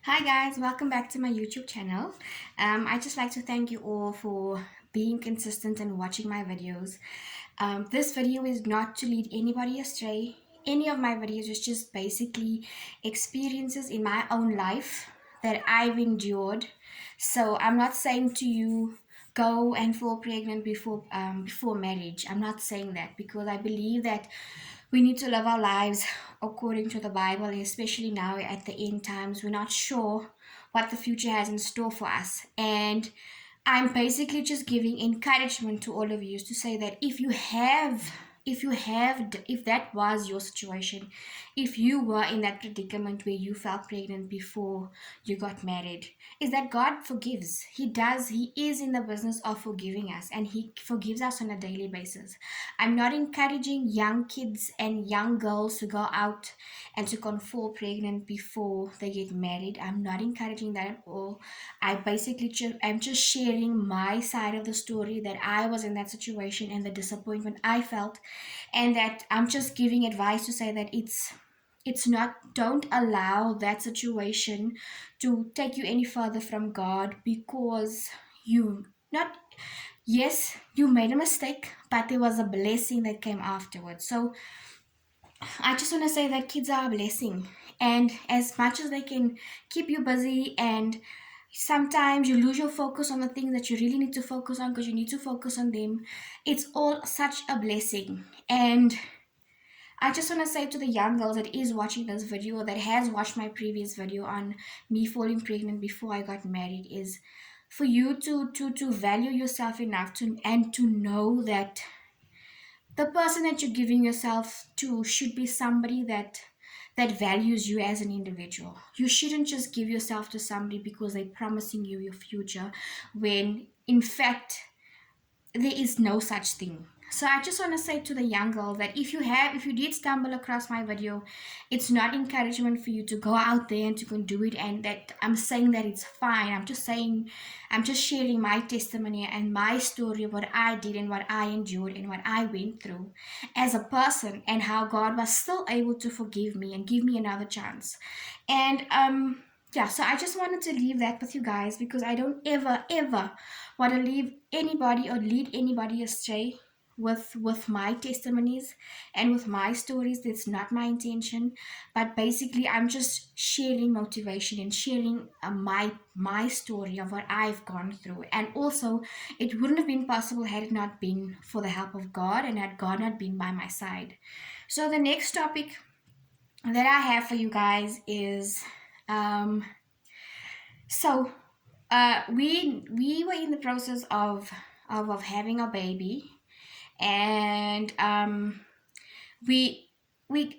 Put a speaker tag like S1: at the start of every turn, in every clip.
S1: Hi guys, welcome back to my YouTube channel. I just like to thank you all for being consistent and watching my videos. This video is not to lead anybody astray. Any of my videos is just basically experiences in my own life that I've endured. So I'm not saying to you go and fall pregnant before marriage. I'm not saying that because I believe that we need to live our lives according to the Bible, especially now at the end times. We're not sure what the future has in store for us. And I'm basically just giving encouragement to all of you to say that if that was your situation, if you were in that predicament where you felt pregnant before you got married, is that God forgives. He is in the business of forgiving us, and He forgives us on a daily basis. I'm not encouraging young kids and young girls to go out and to fall pregnant before they get married. I'm not encouraging that at all. I'm just sharing my side of the story, that I was in that situation and the disappointment I felt, and that I'm just giving advice to say that it's not, don't allow that situation to take you any further from God, because you not yes, you made a mistake, but there was a blessing that came afterwards. So I just want to say that kids are a blessing, and as much as they can keep you busy, and sometimes you lose your focus on the things that you really need to focus on because you need to focus on them, it's all such a blessing. And I just want to say to the young girl that is watching this video, or that has watched my previous video on me falling pregnant before I got married, is for you to value yourself enough to and to know that the person that you're giving yourself to should be somebody that values you as an individual. You shouldn't just give yourself to somebody because they're promising you your future, when in fact there is no such thing. So I just want to say to the young girl that if you did stumble across my video, it's not encouragement for you to go out there and to go and do it, and that I'm saying that it's fine. I'm just sharing my testimony and my story of what I did and what I endured and what I went through as a person, and how God was still able to forgive me and give me another chance. And yeah, so I just wanted to leave that with you guys, because I don't ever want to leave anybody or lead anybody astray with my testimonies and with my stories. That's not my intention, but basically I'm just sharing motivation and sharing my story of what I've gone through. And also, it wouldn't have been possible had it not been for the help of God and had God not been by my side. So the next topic that I have for you guys is um so we were in the process of having a baby, and we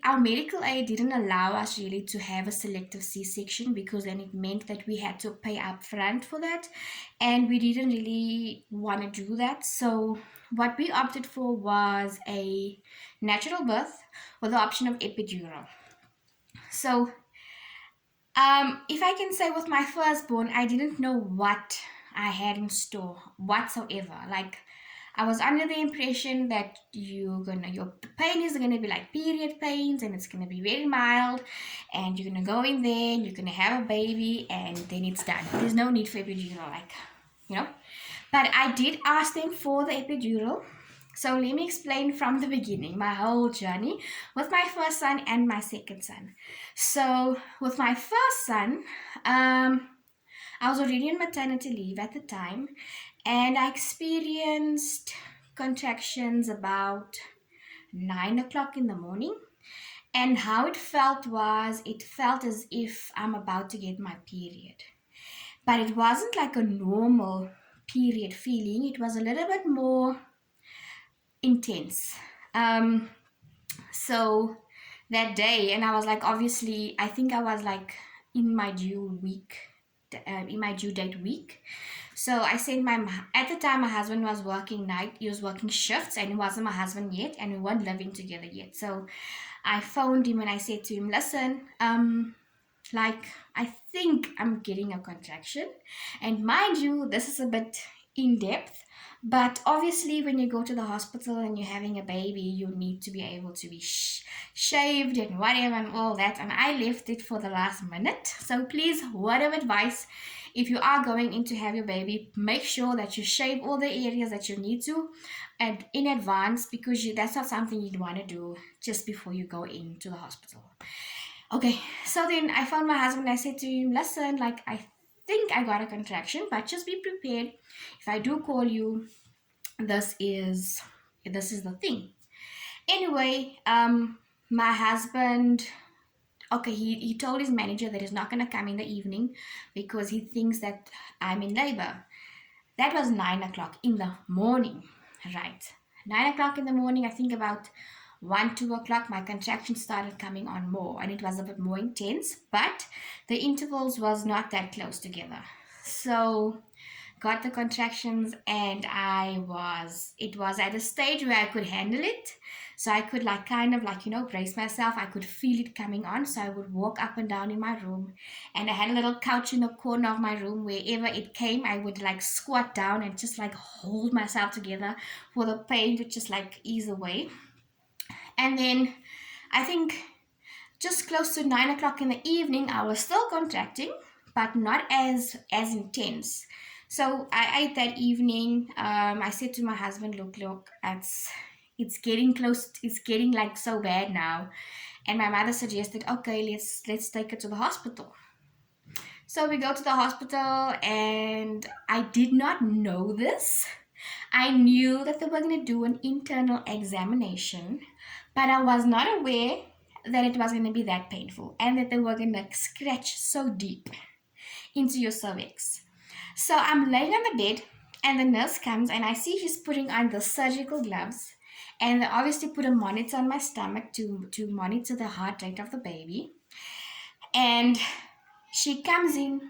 S1: our medical aid didn't allow us really to have a selective C-section, because then it meant that we had to pay up front for that, and we didn't really want to do that. So what we opted for was a natural birth with the option of epidural. So if I can say, with my firstborn, I didn't know what I had in store whatsoever. Like, I was under the impression that your pain is gonna be like period pains, and it's gonna be very mild, and you're gonna go in there and you're gonna have a baby, and then it's done. There's no need for epidural, like, you know. But I did ask them for the epidural. So let me explain from the beginning my whole journey with my first son and my second son. So with my first son, I was already on maternity leave at the time, and I experienced contractions about 9 o'clock in the morning. And how it felt was, it felt as if I'm about to get my period. But it wasn't like a normal period feeling, it was a little bit more intense. So that day, and I was like, obviously, I think I was like in my due week, in my due date week. So I sent at the time my husband was working night, he was working shifts, and he wasn't my husband yet, and we weren't living together yet. So I phoned him and I said to him, listen, like, I think I'm getting a contraction. And mind you, this is a bit in depth. But obviously, when you go to the hospital and you're having a baby, you need to be able to be shaved and whatever and all that. And I left it for the last minute. So please, word of advice, if you are going in to have your baby, make sure that you shave all the areas that you need to and in advance, because that's not something you'd want to do just before you go into the hospital. Okay, so then I found my husband. I said to him, listen, like, I think I got a contraction, but just be prepared. If I do call you, this is the thing. Anyway, my husband, okay, he told his manager that he's not gonna come in the evening because he thinks that I'm in labor. That was 9 o'clock in the morning, right? 9 o'clock in the morning, I think about 1, 2 o'clock, my contractions started coming on more, and it was a bit more intense, but the intervals was not that close together. So got the contractions, and it was at a stage where I could handle it. So I could like kind of like, brace myself. I could feel it coming on. So I would walk up and down in my room, and I had a little couch in the corner of my room. Wherever it came, I would like squat down and just like hold myself together for the pain to just like ease away. And then I think just close to 9 o'clock in the evening, I was still contracting, but not as intense. So I ate that evening. I said to my husband, look, it's getting close. It's getting like so bad now. And my mother suggested, okay, let's take it to the hospital. So we go to the hospital, and I did not know this. I knew that they were going to do an internal examination, but I was not aware that it was going to be that painful and that they were going to scratch so deep into your cervix. So I'm laying on the bed, and the nurse comes, and I see she's putting on the surgical gloves, and they obviously put a monitor on my stomach to monitor the heart rate of the baby. And she comes in